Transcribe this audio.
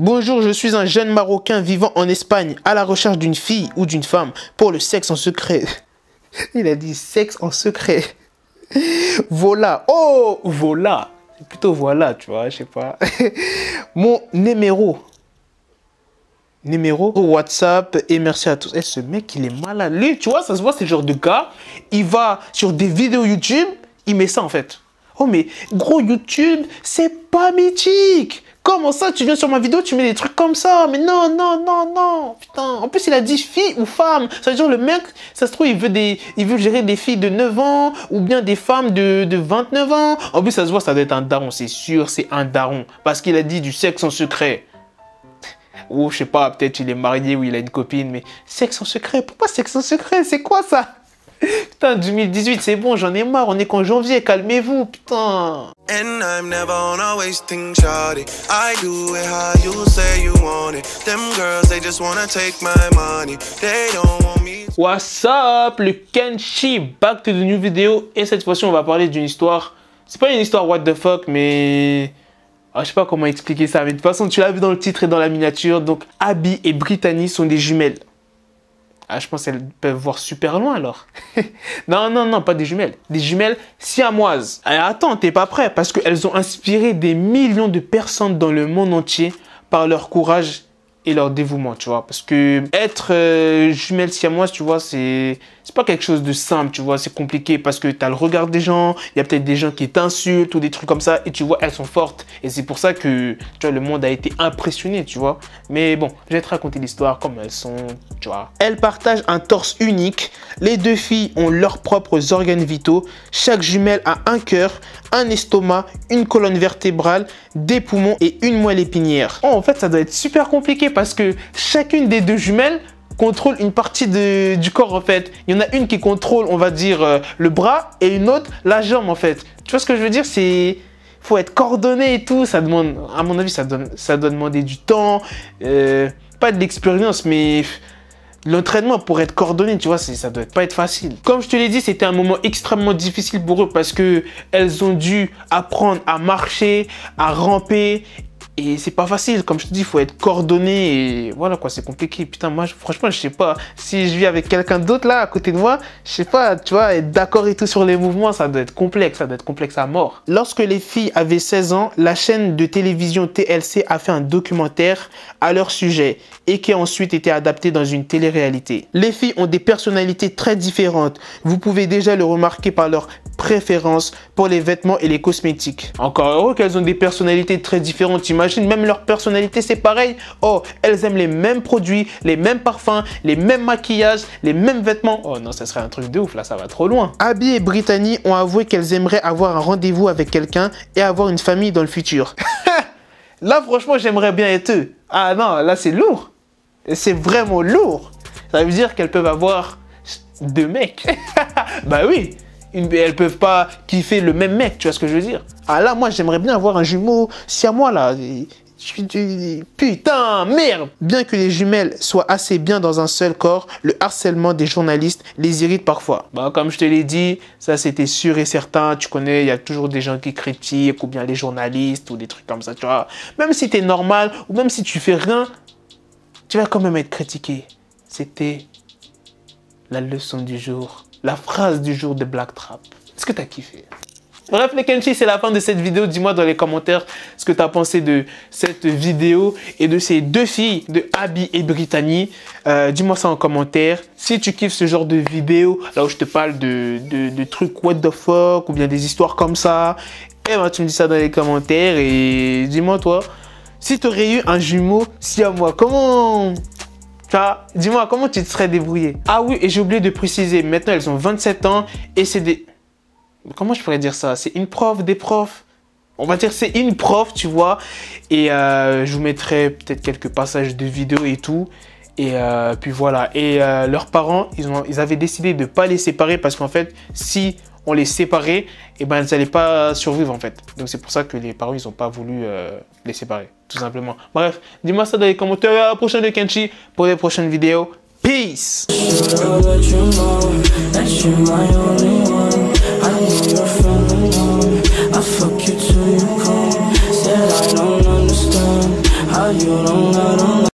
Bonjour, je suis un jeune Marocain vivant en Espagne à la recherche d'une fille ou d'une femme pour le sexe en secret. Il a dit sexe en secret. Voilà. Oh, voilà. C'est plutôt voilà, tu vois, je sais pas. Mon numéro WhatsApp et merci à tous. Eh, ce mec, il est malade. Lui, tu vois, ça se voit, c'est le genre de gars, il va sur des vidéos YouTube, il met ça en fait. Oh, mais gros, YouTube, c'est pas mythique. Comment ça, tu viens sur ma vidéo, tu mets des trucs comme ça? Mais non, non, non, non. Putain. En plus, il a dit fille ou femme. Ça veut dire le mec, ça se trouve, il veut gérer des filles de 9 ans ou bien des femmes de 29 ans. En plus, ça se voit, ça doit être un daron, c'est sûr, c'est un daron. Parce qu'il a dit du sexe en secret. Ou je sais pas, peut-être il est marié ou il a une copine, mais sexe en secret, pourquoi sexe en secret? C'est quoi ça? Putain, 2018, c'est bon, j'en ai marre, on est qu'en janvier, calmez-vous, putain. And I'm never on a wasting shawty. I do it how you say you want it. Them girls, they just wanna take my money. They don't want me. What's up, le Kenshi, back to the new vidéo. Et cette fois-ci, on va parler d'une histoire. C'est pas une histoire what the fuck, mais... Ah, je sais pas comment expliquer ça, mais de toute façon, tu l'as vu dans le titre et dans la miniature. Donc, Abby et Brittany sont des jumelles. Ah, je pense qu'elles peuvent voir super loin, alors. Non, non, non, pas des jumelles. Des jumelles siamoises. Alors, attends, t'es pas prêt, parce qu'elles ont inspiré des millions de personnes dans le monde entier par leur courage et leur dévouement, tu vois. Parce que être jumelle siamoise, tu vois, c'est pas quelque chose de simple, tu vois. C'est compliqué parce que tu as le regard des gens, il y a peut-être des gens qui t'insultent ou des trucs comme ça. Et tu vois, elles sont fortes. Et c'est pour ça que, tu vois, le monde a été impressionné, tu vois. Mais bon, je vais te raconter l'histoire comme elles sont, tu vois. Elles partagent un torse unique. Les deux filles ont leurs propres organes vitaux. Chaque jumelle a un cœur, un estomac, une colonne vertébrale, des poumons et une moelle épinière. Oh, en fait, ça doit être super compliqué parce que chacune des deux jumelles contrôle une partie du corps en fait. Il y en a une qui contrôle, on va dire, le bras et une autre la jambe en fait. Tu vois ce que je veux dire? C'est... faut être coordonné et tout. Ça demande, à mon avis, ça doit demander du temps. Pas de l'expérience, mais... l'entraînement pour être coordonné, tu vois, ça doit pas être facile. Comme je te l'ai dit, c'était un moment extrêmement difficile pour eux parce que elles ont dû apprendre à marcher, à ramper. Et c'est pas facile, comme je te dis, il faut être coordonné et voilà quoi, c'est compliqué. Putain, moi, franchement, je sais pas, si je vis avec quelqu'un d'autre là, à côté de moi, je sais pas, tu vois, être d'accord et tout sur les mouvements, ça doit être complexe à mort. Lorsque les filles avaient 16 ans, la chaîne de télévision TLC a fait un documentaire à leur sujet et qui a ensuite été adapté dans une télé-réalité. Les filles ont des personnalités très différentes. Vous pouvez déjà le remarquer par leur préférence pour les vêtements et les cosmétiques. Encore heureux qu'elles ont des personnalités très différentes. Imagine, même leur personnalité, c'est pareil. Oh, elles aiment les mêmes produits, les mêmes parfums, les mêmes maquillages, les mêmes vêtements. Oh non, ça serait un truc de ouf, là, ça va trop loin. Abby et Brittany ont avoué qu'elles aimeraient avoir un rendez-vous avec quelqu'un et avoir une famille dans le futur. Là, franchement, j'aimerais bien être eux. Ah non, là, c'est lourd. C'est vraiment lourd. Ça veut dire qu'elles peuvent avoir 2 mecs. Bah oui. Elles peuvent pas kiffer le même mec, tu vois ce que je veux dire? Ah là, moi, j'aimerais bien avoir un jumeau siamois, là. Putain, merde! Bien que les jumelles soient assez bien dans un seul corps, le harcèlement des journalistes les irrite parfois. Bah, comme je te l'ai dit, ça c'était sûr et certain. Tu connais, il y a toujours des gens qui critiquent, ou bien les journalistes, ou des trucs comme ça, tu vois. Même si t'es normal, ou même si tu fais rien, tu vas quand même être critiqué. C'était la leçon du jour. La phrase du jour de Black Trap. Est-ce que t'as kiffé? Bref les Kenshi, c'est la fin de cette vidéo. Dis-moi dans les commentaires ce que t'as pensé de cette vidéo et de ces deux filles, de Abby et Brittany. Dis-moi ça en commentaire. Si tu kiffes ce genre de vidéo, là où je te parle de trucs what the fuck ou bien des histoires comme ça, eh ben, tu me dis ça dans les commentaires et dis-moi toi, si tu aurais eu un jumeau siamois, comment... dis-moi, comment tu te serais débrouillé? Ah oui, et j'ai oublié de préciser, maintenant elles ont 27 ans et c'est des... Comment je pourrais dire ça? C'est une prof, des profs. On va dire c'est une prof, tu vois. Et je vous mettrai peut-être quelques passages de vidéos et tout. Et puis voilà. Et leurs parents, ils avaient décidé de ne pas les séparer parce qu'en fait, si on les séparait, et ben, elles n'allaient pas survivre en fait. Donc c'est pour ça que les parents, ils n'ont pas voulu les séparer, tout simplement. Bref, dis-moi ça dans les commentaires. À la prochaine de Kenshi pour les prochaines vidéos. Peace! I fuck you till you come. Said I don't understand how you